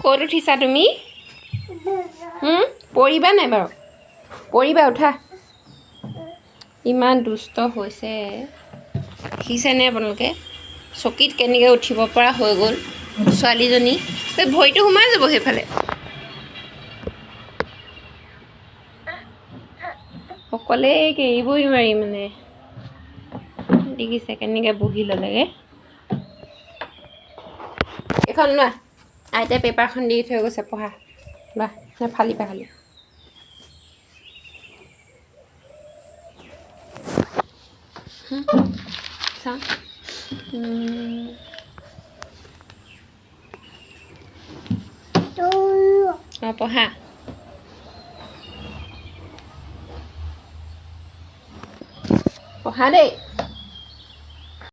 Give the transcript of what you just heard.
ক'ত উঠিছা তুমি পৰিবা নাই বাৰু পৰিবা উঠা ইমান দুষ্ট হৈছে দেখিছেনে আপোনালোকে চকীত কেনেকৈ উঠিব পৰা হৈ গ'ল ছোৱালীজনী ভৰিটো সোমাই যাব সেইফালে অকলে এৰিবই নোৱাৰি মানে দেখিছে কেনেকৈ বহি ল'লেগৈ এইখন লোৱা আইতাই পেপাৰখন দি থৈ গৈছে পঢ়া লোৱা ফালিবা খালি চাওঁ পঢ়া পঢ়া দেই